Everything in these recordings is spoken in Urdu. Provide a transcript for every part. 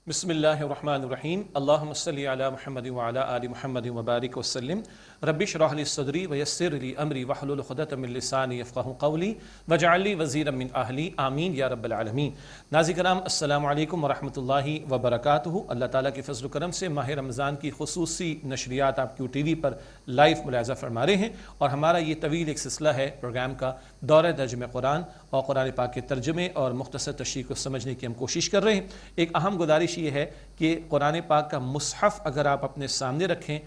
بسم اللہ الرحمن الرحیم اللہم صلی علی محمد وعلی آل محمد وبارک وسلم رب اشرح لی صدری ویسر لی امری واحلل عقدۃ من لسانی یفقہوا قولی واجعل لی وزیرا من اہلی آمین یا رب العالمین۔ ناظرین کرام السلام علیکم ورحمۃ اللہ وبرکاتہ۔ اللہ تعالیٰ کے فضل و کرم سے ماہ رمضان کی خصوصی نشریات آپ کیو ٹی وی پر لائیو ملاحظہ فرما رہے ہیں، اور ہمارا یہ طویل ایک سلسلہ ہے پروگرام کا دورہ ترجمہ قرآن اور قرآن پاک کے ترجمے اور مختصر تشریح کو سمجھنے کی ہم کوشش کر رہے ہیں۔ ایک اہم گزارش یہ ہے کہ قرآن پاک کا مصحف اگر آپ اپنے سامنے رکھیں،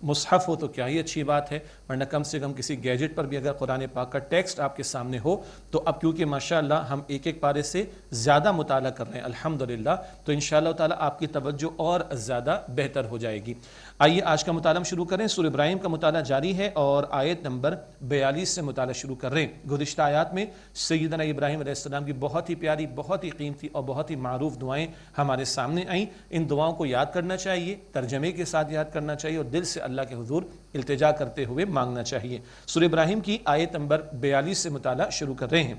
مصحف ہو تو کیا ہی اچھی بات ہے، ورنہ کم سے کم کسی گیجٹ پر بھی اگر قرآن پاک کا ٹیکسٹ آپ کے سامنے ہو تو اب کیونکہ ماشاءاللہ ہم ایک ایک پارے سے زیادہ مطالعہ کر رہے ہیں الحمدللہ، تو انشاءاللہ تعالیٰ آپ کی توجہ اور زیادہ بہتر ہو جائے گی۔ آئیے آج کا مطالعہ شروع کریں۔ سورہ ابراہیم کا مطالعہ جاری ہے اور آیت نمبر 42 سے مطالعہ شروع کر رہے ہیں۔ گزشتہ آیات میں سیدنا ابراہیم علیہ السلام کی بہت ہی پیاری، بہت ہی قیمتی اور بہت ہی معروف دعائیں ہمارے سامنے آئیں۔ ان دعاؤں کو یاد کرنا چاہیے، ترجمے کے ساتھ یاد کرنا چاہیے اور دل سے اللہ کے حضور التجا کرتے ہوئے مانگنا چاہیے۔ سورہ ابراہیم کی آیت نمبر 42 سے مطالعہ شروع کر رہے ہیں۔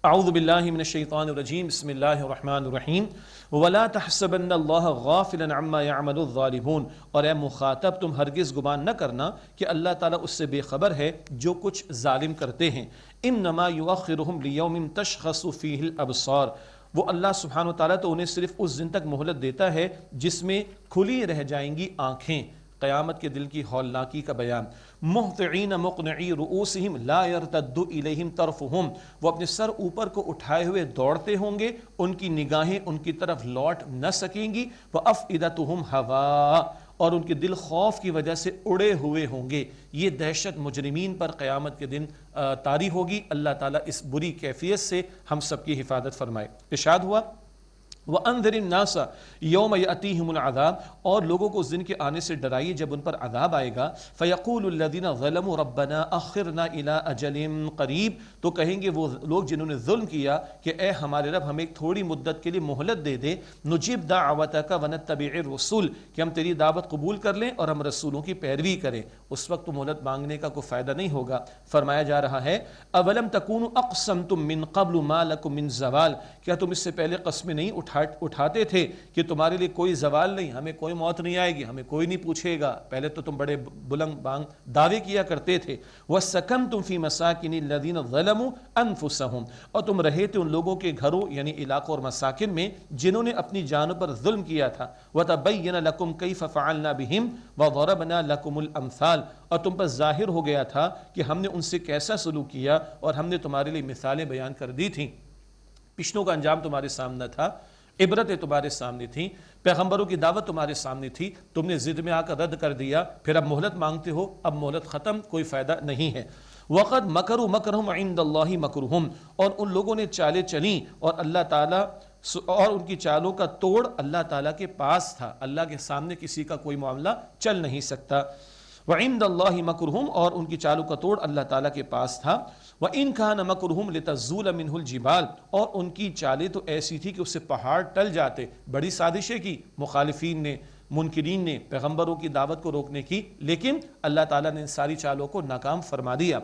اعوذ باللہ من الشیطان الرجیم، بسم اللہ الرحمن الرحیم۔ وَلَا تَحْسَبَنَّ اللَّهَ غَافِلًا عَمَّا يَعْمَلُ الظَّالِمُونَ، اور اے مخاطب تم ہرگز گمان نہ کرنا کہ اللہ تعالیٰ اس سے بے خبر ہے جو کچھ ظالم کرتے ہیں۔ انما یؤخرہم لیوم تشخص فیہ الابصار، وہ اللہ سبحانہ وتعالیٰ تو انہیں صرف اس دن تک مہلت دیتا ہے جس میں کھلی رہ جائیں گی آنکھیں۔ قیامت کے دل کی ہولناکی کا بیان۔ مہطعین مقنعی رؤوسہم لا یرتد الیہم طرفہم، وہ اپنے سر اوپر کو اٹھائے ہوئے دوڑتے ہوں گے، ان کی نگاہیں ان کی طرف لوٹ نہ سکیں گی۔ وافئدتہم ہواء، اور ان کے دل خوف کی وجہ سے اڑے ہوئے ہوں گے۔ یہ دہشت مجرمین پر قیامت کے دن طاری ہوگی۔ اللہ تعالیٰ اس بری کیفیت سے ہم سب کی حفاظت فرمائے۔ ارشاد ہوا وَأَنذِرِ النَّاسَ يَوْمَ يَأْتِيهِمُ الْعَذَابُ، اور لوگوں کو اس دن کے آنے سے ڈرائیے جب ان پر عذاب آئے گا۔ فَيَقُولُ الَّذِينَ ظَلَمُوا رَبَّنَا أَخِّرْنَا إِلَىٰ أَجَلٍ قَرِيبٍ، تو کہیں گے وہ لوگ جنہوں نے ظلم کیا کہ اے ہمارے رب ہمیں ایک تھوڑی مدت کے لیے مہلت دے دے۔ نُجِبْ دَعْوَتَكَ وَنَتَّبِعِ الرُّسُلَ، کہ ہم تیری دعوت قبول کر لیں اور ہم رسولوں کی پیروی کریں۔ اس وقت تو مہلت مانگنے کا کوئی فائدہ نہیں ہوگا۔ فرمایا جا رہا ہے اَوَلَمْ تَكُونُوا أَقْسَمْتُم مِّن قَبْلُ مَا لَكُم مِّن زَوَالٍ، کیا تم اس سے پہلے قسمیں نہیں اٹھاتے تھے کہ تمہارے لیے کوئی زوال نہیں، ہمیں کوئی موت نہیں آئے گی، ہمیں کوئی نہیں پوچھے گا؟ پہلے تو تم بڑے بلند بانگ دعوے کیا کرتے تھے۔ وَسَكَنْتُمْ فِي مَسَاكِنِ الَّذِينَ ظَلَمُوا أَنفُسَهُمْ، اور تم رہے تھے ان لوگوں کے گھروں یعنی علاقوں اور مساکن میں جنہوں نے اپنی جانوں پر ظلم کیا تھا۔ وَتَبَيَّنَ لَكُمْ كَيْفَ فَعَلْنَا بِهِمْ وَضَرَبْنَا لَكُمُ الْأَمْثَالَ، اور تم پر ظاہر ہو گیا تھا کہ ہم نے ان سے کیسا سلوک کیا اور ہم نے تمہارے لیے مثالیں بیان کر دی تھیں۔ پچھلوں کا انجام تمہارے سامنے تھا، عبرتیں تمہارے سامنے تھیں، پیغمبروں کی دعوت تمہارے سامنے تھی، تم نے ضد میں آ کر رد کر دیا، پھر اب مہلت مانگتے ہو، اب مہلت ختم، کوئی فائدہ نہیں ہے۔ وَقَدْ مَكَرُوا مَكْرَهُمْ عِنْدَ اللَّهِ مَكْرُهُمْ، اور ان لوگوں نے چالیں چلیں اور اللہ تعالیٰ اور ان کی چالوں کا توڑ اللہ تعالیٰ کے پاس تھا، اللہ کے سامنے کسی کا کوئی معاملہ چل نہیں سکتا۔ وَعِنْدَ اللَّهِ مَكْرُهُمْ، اور ان کی چالوں کا توڑ اللہ تعالیٰ کے پاس تھا۔ وَإِنْ كَانَ مَكْرُهُمْ لِتَزُولَ مِنْهُ الْجِبَالُ، اور ان کی چالیں تو ایسی تھی کہ اس سے پہاڑ ٹل جاتے۔ بڑی سازشیں کی مخالفین نے، منکرین نے پیغمبروں کی دعوت کو روکنے کی، لیکن اللہ تعالیٰ نے ان ساری چالوں کو ناکام فرما دیا۔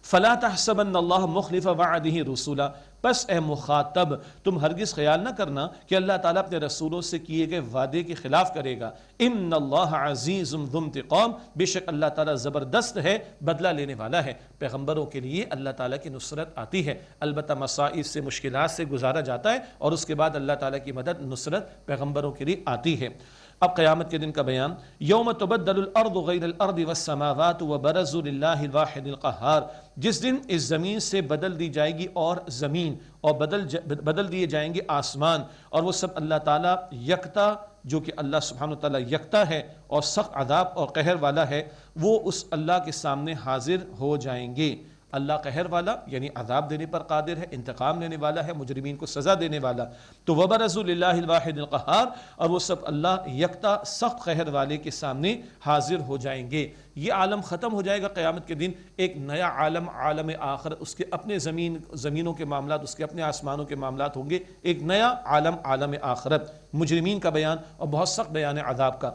فَلَا تَحْسَبَنَّ اللَّهَ مُخْلِفَ وَعْدِهِ رُسُولًا، پس اے مخاطب تم ہرگز خیال نہ کرنا کہ اللہ تعالیٰ اپنے رسولوں سے کیے گئے وعدے کے خلاف کرے گا۔ ان اللہ عزیز ذو انتقام، بے شک اللہ تعالیٰ زبردست ہے، بدلہ لینے والا ہے۔ پیغمبروں کے لیے اللہ تعالیٰ کی نصرت آتی ہے، البتہ مصائب سے، مشکلات سے گزارا جاتا ہے، اور اس کے بعد اللہ تعالیٰ کی مدد، نصرت پیغمبروں کے لیے آتی ہے۔ اب قیامت کے دن کا بیان۔ یوم تبدل الارض غیر الارض والسماوات وبرزوا للہ الواحد القہار، جس دن اس زمین سے بدل دی جائے گی اور زمین، اور بدل دیے جائیں گے آسمان، اور وہ سب اللہ تعالیٰ یکتا، جو کہ اللہ سبحانہ وتعالیٰ یکتا ہے اور سخت عذاب اور قہر والا ہے، وہ اس اللہ کے سامنے حاضر ہو جائیں گے۔ اللہ قہر والا یعنی عذاب دینے پر قادر ہے، انتقام لینے والا ہے، مجرمین کو سزا دینے والا۔ تو وَبَرَزُوا لِلَّهِ الْوَاحِدِ الْقَهَّارِ، اور وہ سب اللہ یکتا سخت قہر والے کے سامنے حاضر ہو جائیں گے۔ یہ عالم ختم ہو جائے گا قیامت کے دن، ایک نیا عالم، عالم آخر، اس کے اپنے زمینوں کے معاملات، اس کے اپنے آسمانوں کے معاملات ہوں گے، ایک نیا عالم، عالم آخرت۔ مجرمین کا بیان اور بہت سخت بیان ہے عذاب کا۔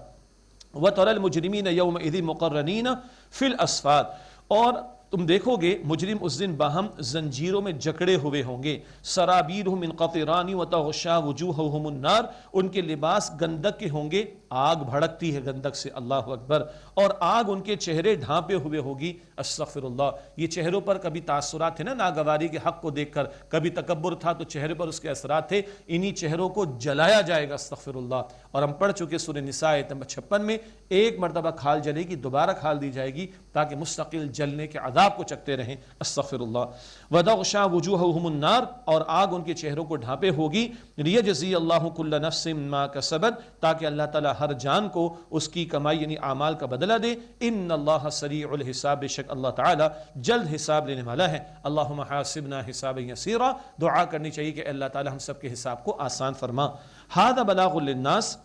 وَتَرَى الْمُجْرِمِينَ يَوْمَئِذٍ مُقَرَّنِينَ فِي الْأَصْفَادِ، اور تم دیکھو گے مجرم اس دن باہم زنجیروں میں جکڑے ہوئے ہوں گے. سرابیلہم من قطران وتغشا وجوہہم النار, ان کے لباس گندک کے ہوں گے, آگ بھڑکتی ہے گندک سے, اللہ اکبر, اور آگ ان کے چہرے ڈھانپے ہوئے ہوگی. استغفر اللہ. یہ چہروں پر کبھی تاثرات تھے نا ناگواری کے حق کو دیکھ کر, کبھی تکبر تھا تو چہرے پر اس کے اثرات تھے, انہی چہروں کو جلایا جائے گا. استغفر اللہ. اور ہم پڑھ چکے سورہ نساء آیت نمبر 56 میں, ایک مرتبہ کھال جلے گی, دوبارہ کھال دی جائے گی تاکہ مستقل جلنے کے عذاب کو چکتے رہیں. استغفر اللہ. وَتَغْشَى وُجُوهَهُمُ النَّارُ, اور آگ ان کے چہروں کو ڈھانپے ہوگی. لِيَجْزِيَ اللَّهُ كُلَّ نَفْسٍ مَا كَسَبَتْ, تاکہ اللہ تعالیٰ ہر جان کو اس کی کمائی یعنی اعمال کا بدلہ دے. ان اللہ سریع الحساب, بے شک اللہ تعالیٰ جلد حساب لینے والا ہے. اللہم حاسبنا حسابا یسیرا, دعا کرنی چاہیے کہ اللہ تعالیٰ ہم سب کے حساب کو آسان فرما. ھذا بلاغ للناس,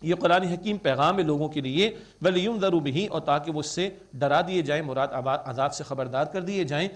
یہ قرآن حکیم پیغام ہے لوگوں کے لیے. وَلِيُنذَرُوا بِهِ, اور تاکہ وہ اس سے ڈرا دیے جائیں, مراد عذاب سے خبردار کر دیے جائیں.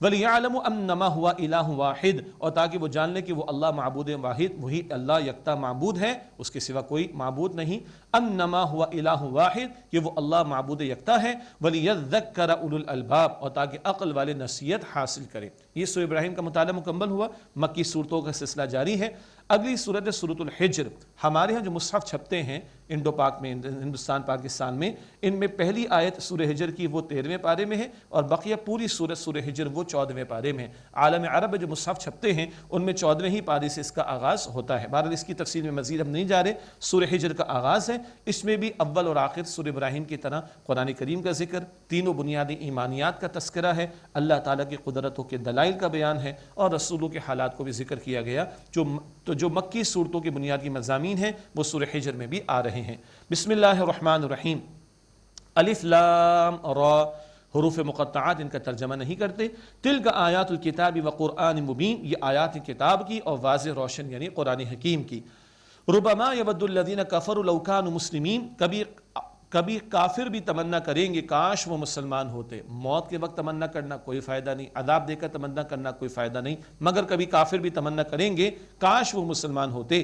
وَلِيَعْلَمُوا أَنَّمَا هُوَ إِلَٰهٌ وَاحِدٌ, اور تاکہ وہ جان لیں کہ وہ اللہ معبود واحد, وہی اللہ یکتا معبود ہے, اس کے سوا کوئی معبود نہیں. أَنَّمَا هُوَ إِلَٰهٌ وَاحِدٌ, کہ وہ اللہ معبود یکتا ہے. وَلِيَذَّكَّرَ أُولُو الْأَلْبَابِ, اور تاکہ عقل والے نصیحت حاصل کریں. یہ سورہ ابراہیم کا مطالعہ مکمل ہوا. مکی صورتوں کا سلسلہ جاری ہے. اگلی صورت ہے سورۃ الحجر. ہمارے ہاں جو مصحف چھپتے ہیں انڈو پاک میں, ہندوستان پاکستان میں, ان میں پہلی آیت سورہ حجر کی وہ 13ویں پارے میں ہے, اور بقیہ پوری سورہ حجر وہ 14ویں پارے میں ہے. عالم عرب میں جو مصحف چھپتے ہیں ان میں 14ویں ہی پارے سے اس کا آغاز ہوتا ہے. بہرحال اس کی تفصیل میں مزید ہم نہیں جا رہے. سورہ حجر کا آغاز ہے, اس میں بھی اول اور آخر سورہ ابراہیم کی طرح قرآن کریم کا ذکر, تینوں بنیادی ایمانیات کا تذکرہ ہے, اللہ تعالیٰ کی قدرتوں کے دلائل کا بیان ہے, اور رسولوں کے حالات کو بھی ذکر کیا گیا. جو مکی صورتوں کے بنیادی مضامین ہیں وہ سورہ حجر میں بھی آ رہے ہیں. بسم اللہ الرحمن الرحیم. الف لام را, حروف مقطعات, ان کا ترجمہ نہیں کرتے. تلک آیات الکتاب وقرآن مبین, یہ آیات کتاب کی اور واضح روشن یعنی قرآن حکیم کی. ربما یود الذین کفروا لو کانوا مسلمین, کبھی کافر بھی تمنا کریں گے کاش وہ مسلمان ہوتے. موت کے وقت تمنا کرنا کوئی فائدہ نہیں, عذاب دے کر تمنا کرنا کوئی فائدہ نہیں, مگر کبھی کافر بھی تمنا کریں گے کاش وہ مسلمان ہوتے.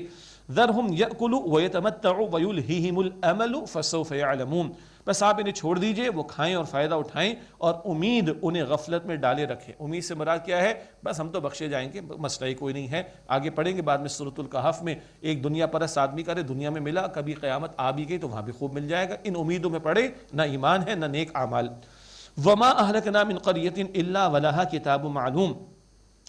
ذرہم یأکلوا ویتمتعوا ویلہیہم الامل فسوف یعلمون, بس آپ انہیں چھوڑ دیجئے, وہ کھائیں اور فائدہ اٹھائیں, اور امید انہیں غفلت میں ڈالے رکھیں. امید سے مراد کیا ہے؟ بس ہم تو بخشے جائیں گے, مسئلہ ہی کوئی نہیں ہے. آگے پڑھیں گے بعد میں سورۃ الکہف میں, ایک دنیا پرست آدمی کرے, دنیا میں ملا, کبھی قیامت آ بھی گئی تو وہاں بھی خوب مل جائے گا. ان امیدوں میں پڑے, نہ ایمان ہے نہ نیک اعمال. وما اہلکنا من قریۃ الا ولہا کتاب معلوم,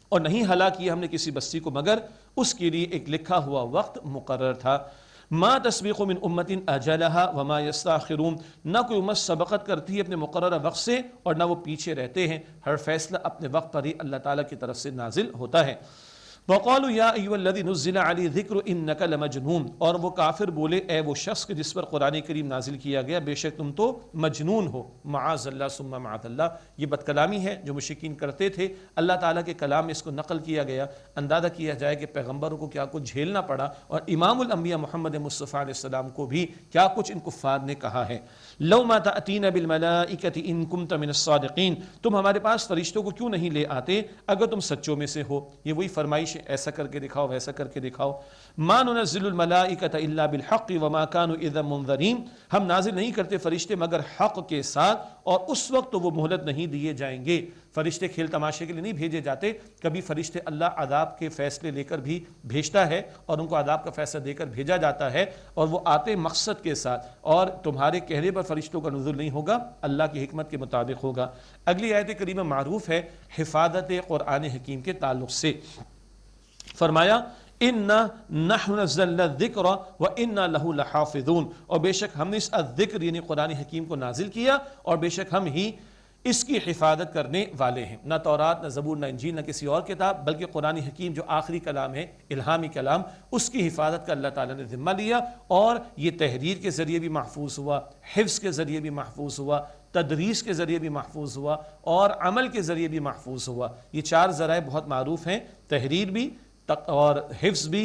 اور نہیں ہلاک کیا ہم نے کسی بستی کو مگر اس کے لیے ایک لکھا ہوا وقت مقرر تھا. ما تسبیق من امت اجلہا وما یستاخرون, نہ کوئی امت سبقت کرتی ہے اپنے مقررہ وقت سے اور نہ وہ پیچھے رہتے ہیں, ہر فیصلہ اپنے وقت پر ہی اللہ تعالیٰ کی طرف سے نازل ہوتا ہے. وقالوا یا ایھا الذی نزل علیہ الذکر انک لمجنون, اور وہ کافر بولے اے وہ شخص کہ جس پر قرآن کریم نازل کیا گیا, بے شک تم تو مجنون ہو. معاذ اللہ ثم معاذ اللہ, یہ بد کلامی ہے جو مشرکین کرتے تھے. اللہ تعالیٰ کے کلام میں اس کو نقل کیا گیا, اندازہ کیا جائے کہ پیغمبروں کو کیا کچھ جھیلنا پڑا, اور امام الانبیاء محمد مصطفیٰ علیہ السلام کو بھی کیا کچھ ان کفار نے کہا ہے. لو ما تأتین بالملائکۃ ان کنت من الصادقین, تم ہمارے پاس فرشتوں کو کیوں نہیں لے آتے اگر تم سچوں میں سے ہو. یہ وہی فرمائش, ایسا کر کے دکھاؤ ویسا کر کے دکھاؤ. ما ننزل الملائکۃ الا بالحق وما كانوا اذا منذرین, ہم نازل نہیں کرتے فرشتے مگر حق کے ساتھ, اور اس وقت تو وہ مہلت نہیں دیے جائیں گے. فرشتے کھیل تماشے کے لیے نہیں بھیجے جاتے, کبھی فرشتے اللہ عذاب کے فیصلے لے کر بھی بھیجتا ہے اور ان کو عذاب کا فیصلہ دے کر بھیجا جاتا ہے, اور وہ آتے مقصد کے ساتھ, اور تمہارے کہنے پر فرشتوں کا نزول نہیں ہوگا, اللہ کی حکمت کے مطابق ہوگا. اگلی آیت کریمہ معروف ہے حفاظت قرآن حکیم کے تعلق سے. فرمایا اِنَّا نَحْنُ نَزَّلْنَا الذِّكْرَ وَإِنَّا لَهُ لَحَافِظُونَ, اور بے شک ہم نے اس الذکر یعنی قرآن حکیم کو نازل کیا, اور بے شک ہم ہی اس کی حفاظت کرنے والے ہیں. نہ تورات, نہ زبور, نہ انجیل, نہ کسی اور کتاب, بلکہ قرآن حکیم جو آخری کلام ہے, الہامی کلام, اس کی حفاظت کا اللہ تعالیٰ نے ذمہ لیا, اور یہ تحریر کے ذریعے بھی محفوظ ہوا, حفظ کے ذریعے بھی محفوظ ہوا, تدریس کے ذریعے بھی محفوظ ہوا, اور عمل کے ذریعے بھی محفوظ ہوا. یہ 4 ذرائع بہت معروف ہیں, تحریر بھی, اور حفظ بھی,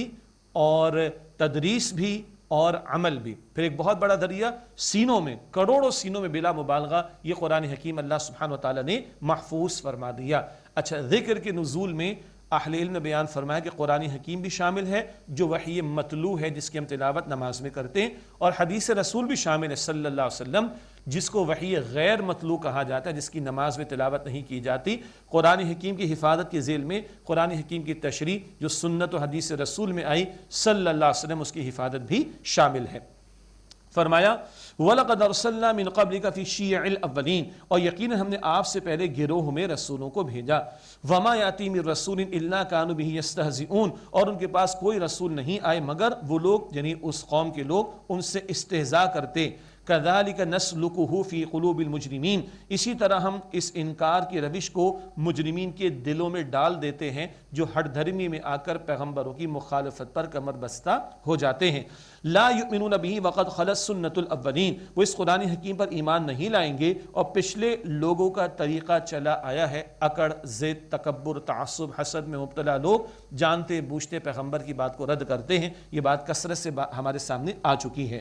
اور تدریس بھی, اور عمل بھی. پھر ایک بہت بڑا ذریعہ سینوں میں, کروڑوں سینوں میں بلا مبالغہ یہ قرآن حکیم اللہ سبحانہ و تعالیٰ نے محفوظ فرما دیا. اچھا, ذکر کے نزول میں اہل علم نے بیان فرمایا کہ قرآن حکیم بھی شامل ہے جو وحی متلو ہے جس کی ہم تلاوت نماز میں کرتے ہیں، اور حدیث رسول بھی شامل ہے صلی اللہ علیہ وسلم جس کو وحی غیر متلو کہا جاتا ہے، جس کی نماز میں تلاوت نہیں کی جاتی۔ قرآن حکیم کی حفاظت کے ذیل میں قرآن حکیم کی تشریح جو سنت و حدیث رسول میں آئی صلی اللہ علیہ وسلم، اس کی حفاظت بھی شامل ہے۔ فرمایا وَلَقَدْ أَرْسَلْنَا مِن قَبْلِكَ فِي الشِّيَعِ الْأَوَّلِينَ، اور یقیناً ہم نے آپ سے پہلے گروہ میں رسولوں کو بھیجا۔ وَمَا يَأْتِي مِن رَّسُولٍ إِلَّا كَانُوا بِهِ يَسْتَهْزِئُونَ، اور ان کے پاس کوئی رسول نہیں آئے مگر وہ لوگ یعنی اس قوم کے لوگ ان سے استہزاء کرتے۔ كَذَلِكَ نَسْلُكُهُ فِي قُلُوبِ الْمُجْرِمِينَ، اسی طرح ہم اس انکار کی روش کو مجرمین کے دلوں میں ڈال دیتے ہیں جو ہٹ دھرمی میں آ کر پیغمبروں کی مخالفت پر کمر بستہ ہو جاتے ہیں۔ لا یؤمنون به وقد خلت سنت الاولین، وہ اس قرآن حکیم پر ایمان نہیں لائیں گے اور پچھلے لوگوں کا طریقہ چلا آیا ہے۔ اکڑ، ضد، تکبر، تعصب، حسد میں مبتلا لوگ جانتے بوجھتے پیغمبر کی بات کو رد کرتے ہیں، یہ بات کثرت سے ہمارے سامنے آ چکی ہے۔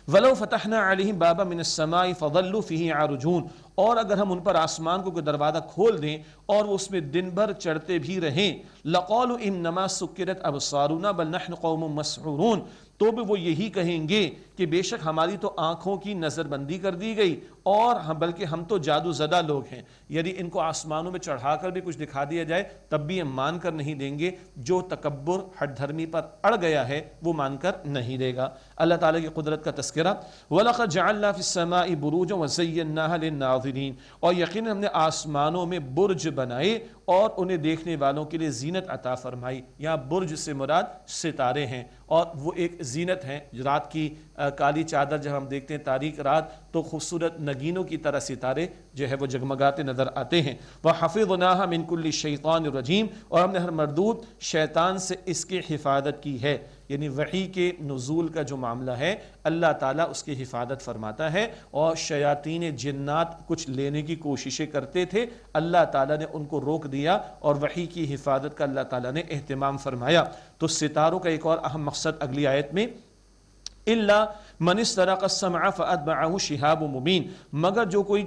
وَلَوْ فَتَحْنَا عَلَيْهِمْ بَابًا مِنَ السَّمَاءِ فَظَلُّوا فِيهِ يَعْرُجُونَ، اور اگر ہم ان پر آسمان کو کوئی دروازہ کھول دیں اور وہ اس میں دن بھر چڑھتے بھی رہیں، لَقَالُوا إِنَّمَا سُكِّرَتْ أَبْصَارُنَا بَلْ نَحْنُ قَوْمٌ مَسْحُورُونَ، تو بھی وہ یہی کہیں گے کہ بے شک ہماری تو آنکھوں کی نظر بندی کر دی گئی اور بلکہ ہم تو جادو زدہ لوگ ہیں۔ یعنی ان کو آسمانوں میں چڑھا کر بھی کچھ دکھا دیا جائے تب بھی ہم مان کر نہیں دیں گے، جو تکبر ہٹ دھرمی پر اڑ گیا ہے وہ مان کر نہیں دے گا۔ اللہ تعالیٰ کی قدرت کا تذکرہ، وَلَقَدْ جَعَلْنَا فِي السَّمَاءِ بُرُوجًا وَزَيَّنَّاهَا لِلنَّاظِرِينَ، اور یقیناً ہم نے آسمانوں میں برج بنائے اور انہیں دیکھنے والوں کے لیے زینت عطا فرمائی۔ یہاں برج سے مراد ستارے ہیں اور وہ ایک زینت ہیں۔ رات کی کالی چادر جب ہم دیکھتے ہیں تاریک رات تو خوبصورت نگینوں کی طرح ستارے جو ہے وہ جگمگاتے نظر آتے ہیں۔ وَحَفِظْنَاهَا مِن كُلِّ شَيْطَانٍ رَجِيمٍ، اور ہم نے ہر مردود شیطان سے اس کی حفاظت کی ہے۔ یعنی وحی کے نزول کا جو معاملہ ہے اللہ تعالیٰ اس کی حفاظت فرماتا ہے، اور شیاطین جنات کچھ لینے کی کوششیں کرتے تھے، اللہ تعالیٰ نے ان کو روک دیا اور وحی کی حفاظت کا اللہ تعالیٰ نے اہتمام فرمایا۔ تو ستاروں کا ایک اور اہم مقصد اگلی آیت میں، إِلَّا مَنِ اسْتَرَقَ السَّمْعَ فَأَتْبَعَهُ شِهَابٌ مُبِينٌ، مگر جو کوئی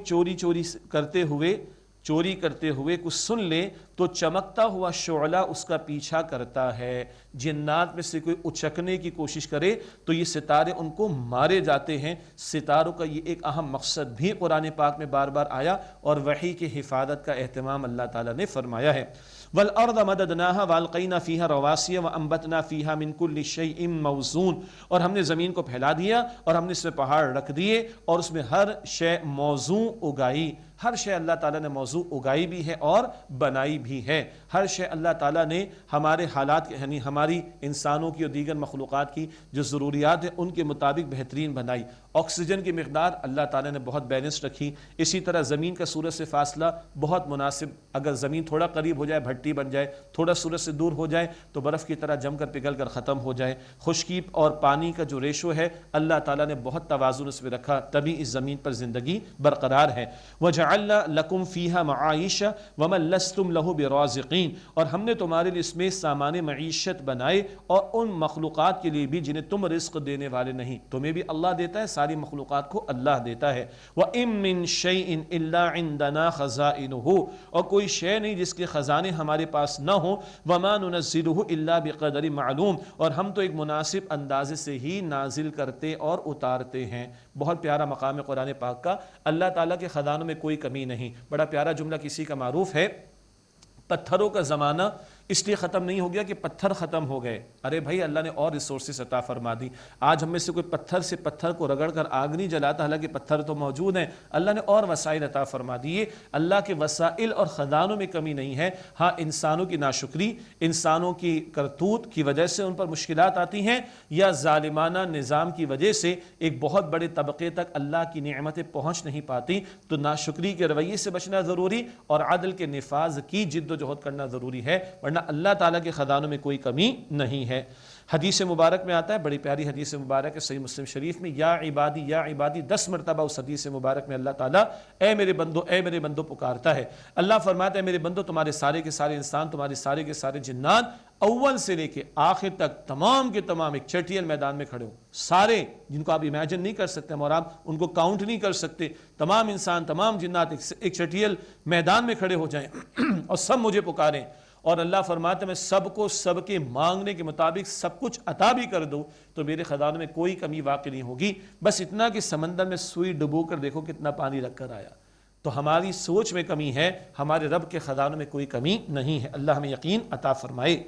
چوری کرتے ہوئے کچھ سن لے تو چمکتا ہوا شعلہ اس کا پیچھا کرتا ہے۔ جنات میں سے کوئی اچکنے کی کوشش کرے تو یہ ستارے ان کو مارے جاتے ہیں۔ ستاروں کا یہ ایک اہم مقصد بھی قرآن پاک میں بار بار آیا اور وحی کی حفاظت کا اہتمام اللہ تعالیٰ نے فرمایا ہے۔ وَالْأَرْضَ مَدَدْنَاهَا وَأَلْقَيْنَا فِيهَا رَوَاسِيَ وَأَنبَتْنَا فِيهَا مِن كُلِّ شَيْءٍ مَوْزُونٍ، اور ہم نے زمین کو پھیلا دیا اور ہم نے اس میں پہاڑ رکھ دیے اور اس میں ہر شے موزوں اگائی۔ ہر شے اللہ تعالیٰ نے موضوع اگائی بھی ہے اور بنائی بھی ہے۔ ہر شے اللہ تعالیٰ نے ہمارے حالات یعنی ہماری انسانوں کی اور دیگر مخلوقات کی جو ضروریات ہیں ان کے مطابق بہترین بنائی۔ آکسیجن کی مقدار اللہ تعالیٰ نے بہت بیلنس رکھی، اسی طرح زمین کا سورج سے فاصلہ بہت مناسب، اگر زمین تھوڑا قریب ہو جائے بھٹی بن جائے، تھوڑا سورج سے دور ہو جائے تو برف کی طرح جم کر پگھل کر ختم ہو جائے۔ خشکی اور پانی کا جو ریشو ہے اللہ تعالیٰ نے بہت توازن اس میں رکھا، تبھی اس زمین پر زندگی برقرار ہے۔ وَجَعَلْنَا لَكُمْ فِيهَا مَعَائِشَ وَمَن لَّسْتُمْ لَهُ بِرَازِقِينَ، اور ہم نے تمہارے لیے اس میں سامان معیشت بنائے اور ان مخلوقات کے لیے بھی جنہیں تم رزق دینے والے نہیں، تمہیں بھی اللہ دیتا ہے، ساری مخلوقات کو اللہ دیتا ہے۔ وَإِن مِّن شَيْءٍ إِلَّا عِندَنَا خَزَائِنُهُ، اور کوئی شے نہیں جس کے خزانے ہمارے پاس نہ ہوں۔ وَمَا نُنَزِّلُهُ إِلَّا بِقَدَرٍ مَعْلُومٍ، اور ہم تو ایک مناسب اندازے سے ہی نازل کرتے اور اتارتے ہیں۔ بہت پیارا مقام ہے قرآن پاک کا، اللہ تعالیٰ کے خزانوں میں کوئی کمی نہیں۔ بڑا پیارا جملہ کسی کا معروف ہے، پتھروں کا زمانہ اس لیے ختم نہیں ہو گیا کہ پتھر ختم ہو گئے، ارے بھائی اللہ نے اور ریسورسز عطا فرما دی۔ آج ہم میں سے کوئی پتھر سے پتھر کو رگڑ کر آگ نہیں جلاتا، حالانکہ پتھر تو موجود ہیں، اللہ نے اور وسائل عطا فرما دیے۔ اللہ کے وسائل اور خزانوں میں کمی نہیں ہے، ہاں انسانوں کی ناشکری، انسانوں کی کرتوت کی وجہ سے ان پر مشکلات آتی ہیں، یا ظالمانہ نظام کی وجہ سے ایک بہت بڑے طبقے تک اللہ کی نعمتیں پہنچ نہیں پاتی، تو ناشکری کے رویے سے بچنا ضروری اور عدل کے نفاذ کی جد و جہد کرنا ضروری ہے، ورنہ اللہ تعالیٰ کے خزانوں میں کوئی کمی نہیں ہے۔ حدیث مبارک میں آتا ہے، بڑی پیاری حدیث مبارک ہے صحیح مسلم شریف میں، یا عبادی 10 مرتبہ اس حدیث مبارک میں اللہ تعالیٰ اے میرے بندو پکارتا ہے۔ اللہ فرماتا ہے میرے بندو، تمہارے سارے کے سارے انسان، تمہارے سارے کے سارے جنات اول سے لے کے آخر تک تمام کے تمام ایک چٹیل میدان میں کھڑے ہو، سارے جن کو آپ امیجن نہیں کر سکتے اور آپ ان کو کاؤنٹ نہیں کر سکتے، تمام انسان تمام جنات ایک چٹیل میدان میں کھڑے ہو جائیں اور سب مجھے پکاریں، اور اللہ فرماتے میں سب کو سب کے مانگنے کے مطابق سب کچھ عطا بھی کر دوں تو میرے خزانوں میں کوئی کمی واقع نہیں ہوگی، بس اتنا کہ سمندر میں سوئی ڈبو کر دیکھو کتنا پانی رکھ کر آیا۔ تو ہماری سوچ میں کمی ہے، ہمارے رب کے خزانوں میں کوئی کمی نہیں ہے۔ اللہ ہمیں یقین عطا فرمائے۔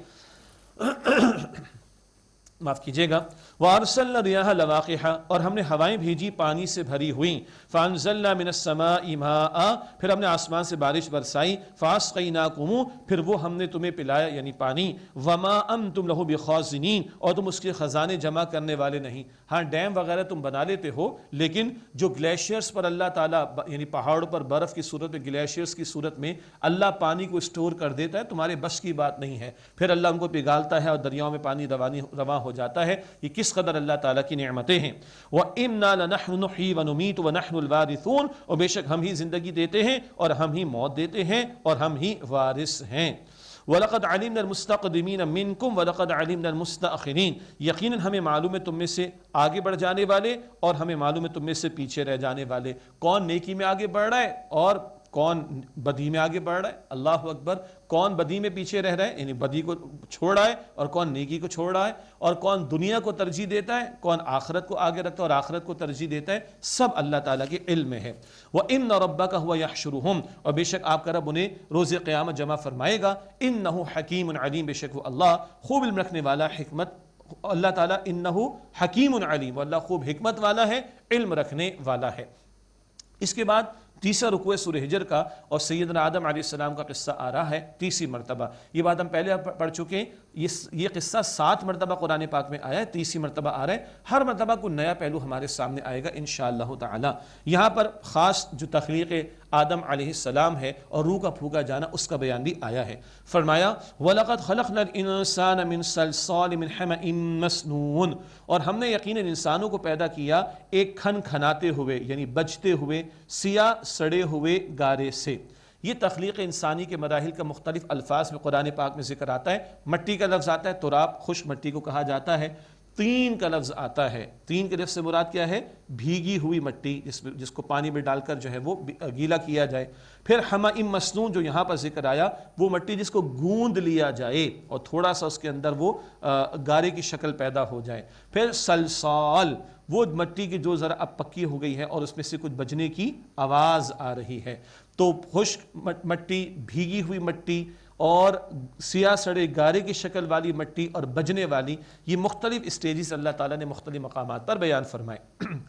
معاف کیجیے گا۔ وَأَرْسَلْنَا الرِّيَاحَ لَوَاقِحَ، اور ہم نے ہوائیں بھیجی پانی سے بھری ہوئیں۔ فَأَنزَلْنَا مِنَ السَّمَاءِ مَاءً، پھر ہم نے آسمان سے بارش برسائی۔ فَأَسْقَيْنَاكُمُ، پھر وہ ہم نے تمہیں پلایا یعنی پانی۔ وَمَا أَنْتُمْ لَهُ بِخَازِنِينَ، اور تم اس کے خزانے جمع کرنے والے نہیں۔ ہاں ڈیم وغیرہ تم بنا لیتے ہو، لیکن جو گلیشیئرز پر اللہ تعالیٰ یعنی پہاڑوں پر برف کی صورت میں گلیشیئرز کی صورت میں اللہ پانی کو اسٹور کر دیتا ہے، تمہارے بس کی بات نہیں ہے۔ پھر اللہ ان کو پگھالتا ہے اور دریاؤں میں پانی رواں ہو جاتا ہے۔ یہ کس قدر اللہ تعالیٰ کی نعمتیں ہیں۔ وَإِنَّا لَنَحْنُ نُحْيِي وَنُمِيتُ وَنَحْنُ الْوَارِثُونَ، اور بے شک ہم ہی زندگی دیتے ہیں اور ہم ہی موت دیتے ہیں اور ہم ہی وارث ہیں۔ وَلَقَدْ عَلِمْنَا الْمُسْتَقْدِمِينَ مِنْكُمْ وَلَقَدْ عَلِمْنَا الْمُسْتَأْخِرِينَ، یقیناً ہمیں معلوم ہے تم میں سے آگے بڑھ جانے والے اور ہمیں معلوم ہے تم میں سے پیچھے رہ جانے والے۔ کون نیکی میں آگے بڑھ رہا ہے اور کون بدی میں آگے بڑھ رہا ہے؟ اللہ اکبر۔ کون بدی میں پیچھے رہ رہا ہے یعنی بدی کو چھوڑ رہا ہے، اور کون نیکی کو چھوڑ رہا ہے، اور کون دنیا کو ترجیح دیتا ہے، کون آخرت کو آگے رکھتا ہے اور آخرت کو ترجیح دیتا ہے، سب اللہ تعالیٰ کے علم میں ہے۔ وَإِنَّ رَبَّكَ هُوَ يَحْشُرُهُمْ، اور بے شک آپ کا رب انہیں روز قیامت جمع فرمائے گا۔ إِنَّهُ حَكِيمٌ عَلِيمٌ، بے شک وہ اللہ خوب علم رکھنے والا، حکمت اللہ تعالیٰ انہو حکیم علیم، اللہ خوب حکمت والا ہے، علم رکھنے والا ہے۔ اس کے بعد تیسرا رکوع سورہ حجر کا اور سیدنا آدم علیہ السلام کا قصہ آ رہا ہے تیسری مرتبہ۔ یہ بات ہم پہلے پڑھ چکے ہیں، یہ قصہ 7 مرتبہ قرآن پاک میں آیا ہے، تیسری مرتبہ آ رہا ہے۔ ہر مرتبہ کوئی نیا پہلو ہمارے سامنے آئے گا انشاءاللہ تعالی۔ یہاں پر خاص جو تخلیق آدم علیہ السلام ہے اور روح کا پھونکا جانا، اس کا بیان بھی آیا ہے۔ فرمایا وَلَقَدْ خَلَقْنَا الْإِنسَانَ مِنْ صَلْصَالٍ مِنْ حَمَإٍ مَسْنُونٍ، اور ہم نے یقیناً انسانوں کو پیدا کیا ایک کھن کھناتے ہوئے یعنی بجتے ہوئے سیاہ سڑے ہوئے گارے سے۔ یہ تخلیق انسانی کے مراحل کا مختلف الفاظ میں قرآن پاک میں ذکر آتا ہے۔ مٹی کا لفظ آتا ہے، تراب خشک مٹی کو کہا جاتا ہے۔ تین کا لفظ آتا ہے، تین کے لفظ سے مراد کیا ہے؟ بھیگی ہوئی مٹی جس کو پانی میں ڈال کر جو ہے وہ گیلا کیا جائے۔ پھر حمأ مسنون جو یہاں پر ذکر آیا، وہ مٹی جس کو گوند لیا جائے اور تھوڑا سا اس کے اندر وہ گارے کی شکل پیدا ہو جائے۔ پھر سلسال، وہ مٹی کی جو ذرا اب پکی ہو گئی ہے اور اس میں سے کچھ بجنے کی آواز آ رہی ہے۔ تو خشک مٹی، بھیگی ہوئی مٹی اور سیاہ سڑے گارے کی شکل والی مٹی اور بجنے والی، یہ مختلف اسٹیجز اللہ تعالیٰ نے مختلف مقامات پر بیان فرمائے۔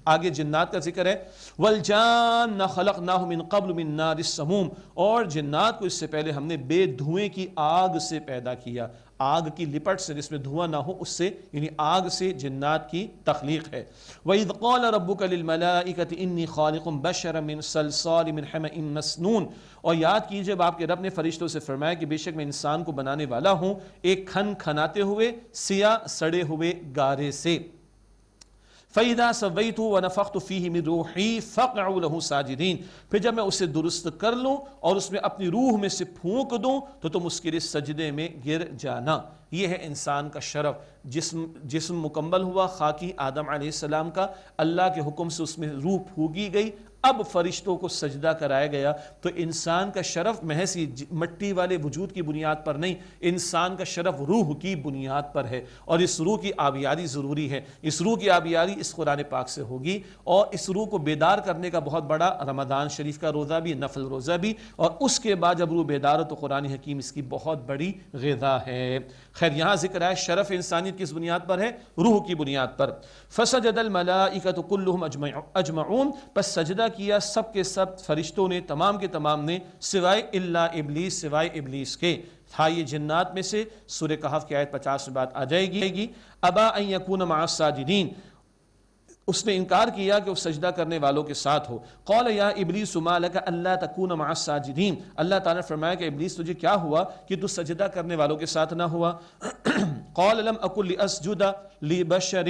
آگے جنات کا ذکر ہے، وَالْجَانَّ خَلَقْنَاهُ مِن قَبْلُ مِن نَارِ السَّمُومِ، اور جنات کو اس سے پہلے ہم نے بے دھوئیں کی آگ سے پیدا کیا۔ آگ کی لپٹ سے جس میں دھواں نہ ہو، اس سے یعنی آگ سے جنات کی تخلیق ہے۔ وَإِذْ قَالَ رَبُّكَ لِلْمَلَائِكَةِ إِنِّي خَالِقٌ بَشَرًا مِنْ صَلْصَالٍ مِنْ حَمَإٍ مَسْنُونٍ، اور یاد کیجئے جب آپ کے رب نے فرشتوں سے فرمایا کہ بے شک میں انسان کو بنانے والا ہوں ایک کھن کھناتے ہوئے سیاہ سڑے ہوئے گارے سے۔ فَإِذَا سَوَّيْتُهُ وَنَفَخْتُ فِيهِ مِن رُوحِي فَقْعُوا لَهُ سَاجِدِينَ، پھر جب میں اسے درست کر لوں اور اس میں اپنی روح میں سے پھونک دوں تو تم اس کے لیے سجدے میں گر جانا۔ یہ ہے انسان کا شرف۔ جسم مکمل ہوا خاکی آدم علیہ السلام کا، اللہ کے حکم سے اس میں روح پھونکی گئی، اب فرشتوں کو سجدہ کرایا گیا۔ تو انسان کا شرف محض مٹی والے وجود کی بنیاد پر نہیں، انسان کا شرف روح کی بنیاد پر ہے، اور اس روح کی آبیاری ضروری ہے۔ اس روح کی آبیاری اس قرآن پاک سے ہوگی، اور اس روح کو بیدار کرنے کا بہت بڑا رمضان شریف کا روزہ بھی، نفل روزہ بھی، اور اس کے بعد جب روح بیدار ہو تو قرآن حکیم اس کی بہت بڑی غذا ہے۔ خیر یہاں ذکر ہے شرف انسانیت کس بنیاد پر ہے؟ روح کی بنیاد پر۔ فسجد الملائکۃ کلھم اجمعون، پس سجدہ کیا سب کے سب فرشتوں نے، تمام کے تمام نے، سوائے الا ابلیس، سوائے ابلیس کے۔ تھا یہ جنات میں سے، سورہ کہف کی آیت 50 میں بات آ جائے گی۔ ابا ان یکون مع الساجدین، اس نے انکار کیا کہ وہ سجدہ کرنے والوں کے ساتھ ہو۔ قال یا ابلیس ما لک الا تکون مع الساجدین، اللہ تعالیٰ نے فرمایا کہ ابلیس تجھے کیا ہوا کہ تو سجدہ کرنے والوں کے ساتھ نہ ہوا؟ قال لم اکن لاسجد لبشر،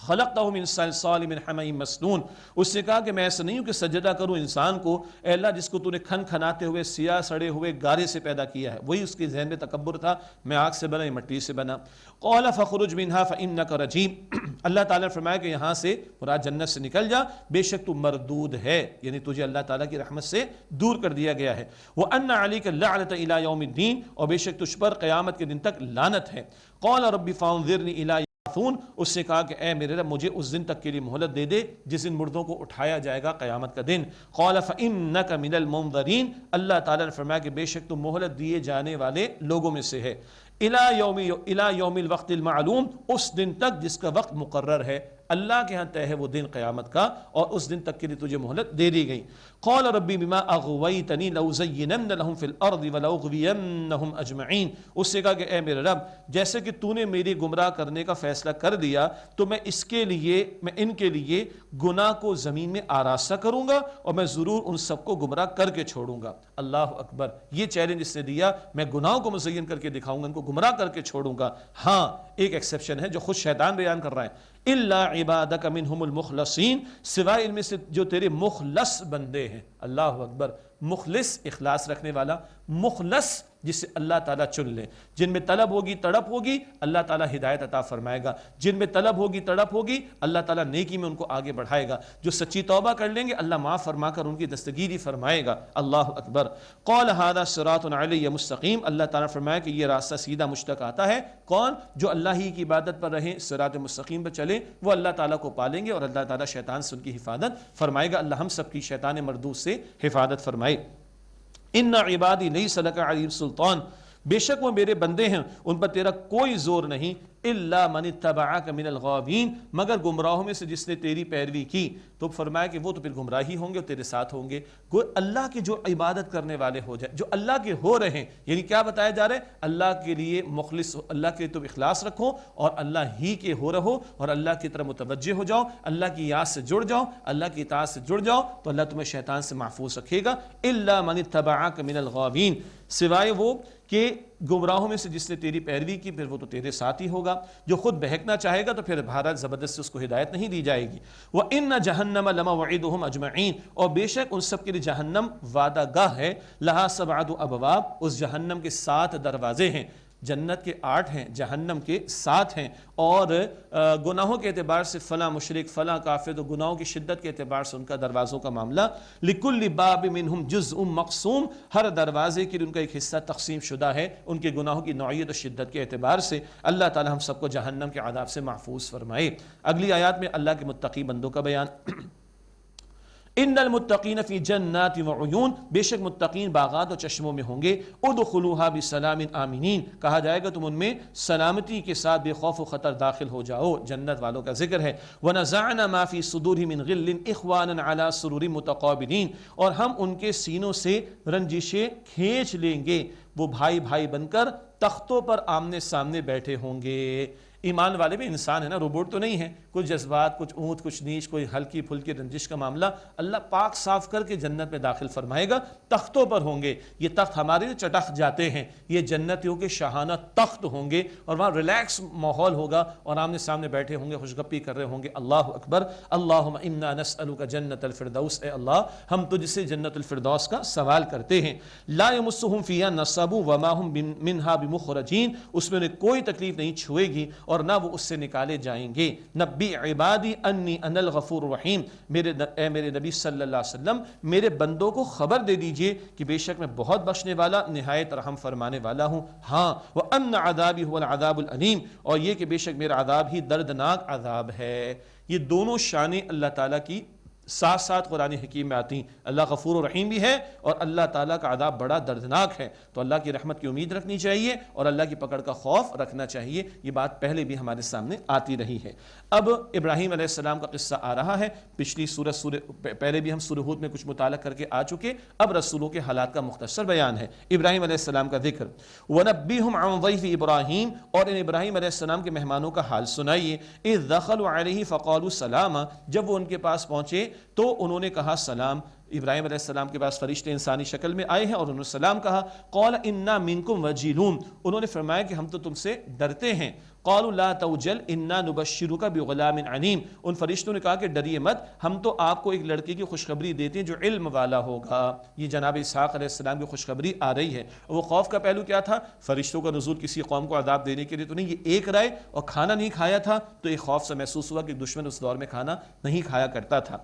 خلقتہ من صلصال من حمأ مسنون، اس نے کہا کہ میں ایسا نہیں ہوں کہ سجدہ کروں انسان کو، اے اللہ جس کو تو نے کھن کھناتے ہوئے سیاہ سڑے ہوئے گارے سے پیدا کیا ہے، وہی اس کے ذہن میں تکبر تھا، میں آگ سے بنا یا مٹی سے بنا۔ قال فخرج منها فإنك رجیم، اللہ تعالیٰ نے فرمایا کہ یہاں سے مراد جنت سے نکل جا، بے شک تو مردود ہے، یعنی تجھے اللہ تعالیٰ کی رحمت سے دور کر دیا گیا ہے۔ وَأَنَّ عَلَيْكَ اللَّعْنَةَ إِلَىٰ يَوْمِ الدِّينِ، اور بے شک تجھ پر قیامت کے دن تک لعنت ہے۔ قال رب فانظرنی إِلَىٰ اس نے کہا کہ اے میرے رب مجھے اس دن تک کے لیے مہلت دے دے جس دن مردوں کو اٹھایا جائے گا قیامت کا دن۔ قال فإنك من المنظرین، اللہ تعالیٰ نے فرمایا کہ بے شک تو مہلت دیے جانے والے لوگوں میں سے ہے۔ الی یوم الوقت المعلوم، اس دن تک جس کا وقت مقرر ہے، اللہ کے ہاں طے ہے وہ دن قیامت کا، اور اس دن تک کے لیے تجھے مہلت دے دی گئی۔ قال ربی بما اغویتنی لأزینن لهم فی الارض ولأغوینهم اجمعین، اس سے کہا کہ اے میرے رب جیسے کہ تو نے میری گمراہ کرنے کا فیصلہ کر دیا تو میں ان کے لیے گناہ کو زمین میں آراستہ کروں گا، اور میں ضرور ان سب کو گمراہ کر کے چھوڑوں گا۔ اللہ اکبر، یہ چیلنج اس نے دیا، میں گناہوں کو مزین کر کے دکھاؤں گا، ان کو گمراہ کر کے چھوڑوں گا۔ ہاں ایک ایکسیپشن ہے جو خود شیطان بیان کر رہا ہے، الا عبادک منہم المخلصین، سوائے ان میں سے جو تیرے مخلص بندے ہیں۔ اللہ اکبر، مخلص اخلاص رکھنے والا، مخلص جسے اللہ تعالیٰ چن لے، جن میں طلب ہوگی تڑپ ہوگی اللہ تعالیٰ ہدایت عطا فرمائے گا، جن میں طلب ہوگی تڑپ ہوگی اللہ تعالیٰ نیکی میں ان کو آگے بڑھائے گا، جو سچی توبہ کر لیں گے اللہ معاف فرما کر ان کی دستگیری فرمائے گا۔ اللہ اکبر۔ قال ھذا صراط علی مستقیم، اللہ تعالیٰ نے فرمایا کہ یہ راستہ سیدھا مجھ تک آتا ہے، کون؟ جو اللہ ہی کی عبادت پر رہیں، صراط مستقیم پر چلے، وہ اللہ تعالیٰ کو پالیں گے اور اللہ تعالیٰ شیطان سے ان کی حفاظت فرمائے گا۔ اللہ ہم سب کی شیطان مردود سے حفاظت فرمائے۔ ان عبادی لیس لک علیہم سلطان، بے شک وہ میرے بندے ہیں ان پر تیرا کوئی زور نہیں، الا من اتبعک من الغاوین، مگر گمراہوں میں سے جس نے تیری پیروی کی۔ تو فرمایا کہ وہ تو پھر گمراہی ہوں گے اور تیرے ساتھ ہوں گے۔ اللہ کے جو عبادت کرنے والے ہو جائے، جو اللہ کے ہو رہے ہیں، یعنی کیا بتایا جا رہا ہے؟ اللہ کے لیے مخلص، اللہ کے تم اخلاص رکھو اور اللہ ہی کے ہو رہو، اور اللہ کی طرف متوجہ ہو جاؤ، اللہ کی یاد سے جڑ جاؤ، اللہ کی اطاعت سے جڑ جاؤ، تو اللہ تمہیں شیطان سے محفوظ رکھے گا۔ الا من اتبعک من الغاوین، سوائے وہ کہ گمراہوں میں سے جس نے تیری پیروی کی، پھر وہ تو تیرے ساتھ ہی ہوگا۔ جو خود بہکنا چاہے گا تو پھر بھارت زبردست سے اس کو ہدایت نہیں دی جائے گی۔ وَإِنَّ جَهَنَّمَ لَمَوْعِدُهُمْ أَجْمَعِينَ، اور بے شک ان سب کے لیے جہنم وعدہ گاہ ہے، لَهَا سَبْعَةُ أَبْوَابٍ، اس جہنم کے 7 دروازے ہیں۔ جنت کے 8 ہیں، جہنم کے 7 ہیں، اور گناہوں کے اعتبار سے فلاں مشرک فلاں کافر، تو گناہوں کی شدت کے اعتبار سے ان کا دروازوں کا معاملہ۔ لِكُلِّ بَابٍ مِّنْهُمْ جُزْءٌ مَقْسُوم، ہر دروازے کے لیے ان کا ایک حصہ تقسیم شدہ ہے ان کے گناہوں کی نوعیت و شدت کے اعتبار سے۔ اللہ تعالی ہم سب کو جہنم کے عذاب سے محفوظ فرمائے۔ اگلی آیات میں اللہ کے متقی بندوں کا بیان۔ ان المتقین فی جنات وعیون، بے شک متقین باغات و چشموں میں ہوں گے۔ ادخلوها بسلام آمنین، کہا جائے گا تم ان میں سلامتی کے ساتھ بے خوف و خطر داخل ہو جاؤ۔ جنت والوں کا ذکر ہے۔ ونزعنا ما فی صدورهم من غل اخوانا علی سرور متقابلین، اور ہم ان کے سینوں سے رنجشیں کھینچ لیں گے، وہ بھائی بھائی بن کر تختوں پر آمنے سامنے بیٹھے ہوں گے۔ ایمان والے بھی انسان ہے نا، روبوٹ تو نہیں ہے، کچھ جذبات، کچھ اونچ کچھ نیچ، کوئی ہلکی پھلکی رنجش کا معاملہ اللہ پاک صاف کر کے جنت میں داخل فرمائے گا۔ تختوں پر ہوں گے، یہ تخت ہمارے لیے چٹخ جاتے ہیں، یہ جنتیوں کے شاہانہ تخت ہوں گے، اور وہاں ریلیکس ماحول ہوگا اور آمنے سامنے بیٹھے ہوں گے، خوشگپی کر رہے ہوں گے۔ اللہ اکبر۔ اللہم انا نسألک جنت الفردوس، اے اللہ ہم تجھ سے جنت الفردوس کا سوال کرتے ہیں۔ لا یمسہم فیہا نصب وما ہم منہا بمخرجین، اس میں انہیں کوئی تکلیف نہیں چھوئے گی اور نہ وہ اس سے نکالے جائیں گے۔ نبی عبادی انی انا الغفور الرحیم، اے میرے نبی صلی اللہ علیہ وسلم میرے بندوں کو خبر دے دیجئے کہ بے شک میں بہت بخشنے والا نہایت رحم فرمانے والا ہوں۔ ہاں وان عذابی هو العذاب العلیم، اور یہ کہ بے شک میرا عذاب ہی دردناک عذاب ہے۔ یہ دونوں شانیں اللہ تعالیٰ کی ساتھ ساتھ قرآن حکیم میں آتی ہیں، اللہ غفور و رحیم بھی ہے اور اللہ تعالیٰ کا عذاب بڑا دردناک ہے۔ تو اللہ کی رحمت کی امید رکھنی چاہیے اور اللہ کی پکڑ کا خوف رکھنا چاہیے۔ یہ بات پہلے بھی ہمارے سامنے آتی رہی ہے۔ اب ابراہیم علیہ السلام کا قصہ آ رہا ہے۔ پچھلی پہلے بھی ہم سورہ ہود میں کچھ مطالعہ کر کے آ چکے، اب رسولوں کے حالات کا مختصر بیان ہے۔ ابراہیم علیہ السلام کا ذکر۔ وَنَبِّهُمْ عَنْ ضَيْفِ ابراہیم، اور ان ابراہیم علیہ السلام کے مہمانوں کا حال سنائیے۔ اِذْ دَخَلُوا عَلَيْهِ فَقَالُوا سَلَامًا، جب وہ ان کے پاس پہنچے تو انہوں نے کہا سلام۔ ابراہیم علیہ السلام کے پاس فرشتے انسانی شکل میں آئے ہیں اور انہوں نے سلام کہا. قال انا منکم وجیلون، انہوں نے فرمایا کہ ہم تو تم سے ڈرتے ہیں. قالوا لا توجل انا نبشرک بغلام علیم، ان فرشتوں نے کہا کہ ڈریے مت، ہم تو آپ کو ایک لڑکے کی خوشخبری دیتے ہیں جو علم والا ہوگا. یہ جناب اسحاق علیہ السلام کی خوشخبری آ رہی ہے. وہ خوف کا پہلو کیا تھا؟ فرشتوں کا نزول کسی قوم کو عذاب دینے کے لیے تو نہیں، یہ ایک رائے اور کھانا نہیں کھایا تھا تو ایک خوف سے محسوس ہوا کہ دشمن اس دور میں کھانا نہیں کھایا کرتا تھا.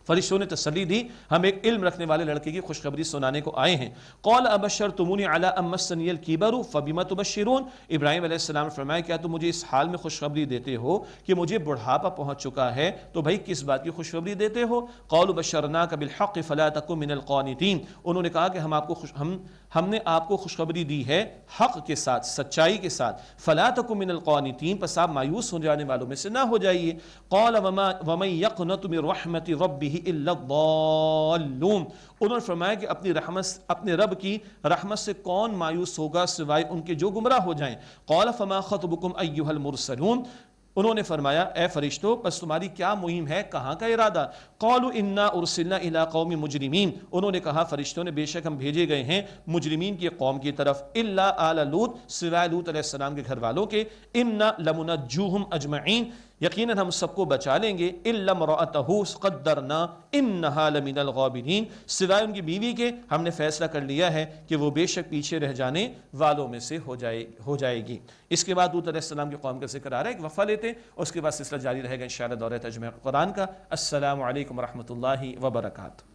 فرشتوں نے تسلی دی، ہم ایک علم رکھنے والے لڑکے کی خوشخبری سنانے کو آئے ہیں. قال ابشرتمونی علی ان مسنی الکبر فبما تبشرون، ابراہیم علیہ السلام نے فرمایا کیا تم مجھے اس حال میں خوشخبری دیتے ہو کہ مجھے بڑھاپا پہنچ چکا ہے تو بھائی کس بات کی خوشخبری دیتے ہو؟ قالوا بشرناک بالحق فلا تکن من القانتین، انہوں نے کہا کہ ہم نے آپ کو خوشخبری دی ہے حق کے ساتھ، سچائی کے ساتھ. فلا تکن من القانتین، پس آپ مایوس ہو جانے والوں میں سے نہ ہو جائیے. قال ومن یقنط من رحمت ربہ الا الضالون، انہوں نے فرمایا کہ اپنے رب کی رحمت سے کون مایوس ہوگا سوائے ان کے جو گمراہ ہو جائیں. قال فما خطبکم ایھا المرسلون، انہوں نے فرمایا اے فرشتوں پس تمہاری کیا مہم ہے، کہاں کا ارادہ؟ قالوا انا ارسلنا الی قوم مجرمین، انہوں نے کہا فرشتوں نے بے شک ہم بھیجے گئے ہیں مجرمین کی قوم کی طرف. الا آل لوط، سوائے لوط علیہ السلام کے گھر والوں کے. انا لمنجوہم اجمعین، یقیناً ہم سب کو بچا لیں گے. الا امرأتہ قدرنا انہا لمن الغابرین، سوائے ان کی بیوی کے ہم نے فیصلہ کر لیا ہے کہ وہ بے شک پیچھے رہ جانے والوں میں سے ہو جائے گی. اس کے بعد لوط علیہ السلام کی قوم کا ذکر آ رہا ہے، ایک وقفہ لیتے اور اس کے بعد سلسلہ جاری رہے گا انشاءاللہ دورہ ترجمہ قرآن کا. السلام علیکم ورحمۃ اللہ وبرکاتہ.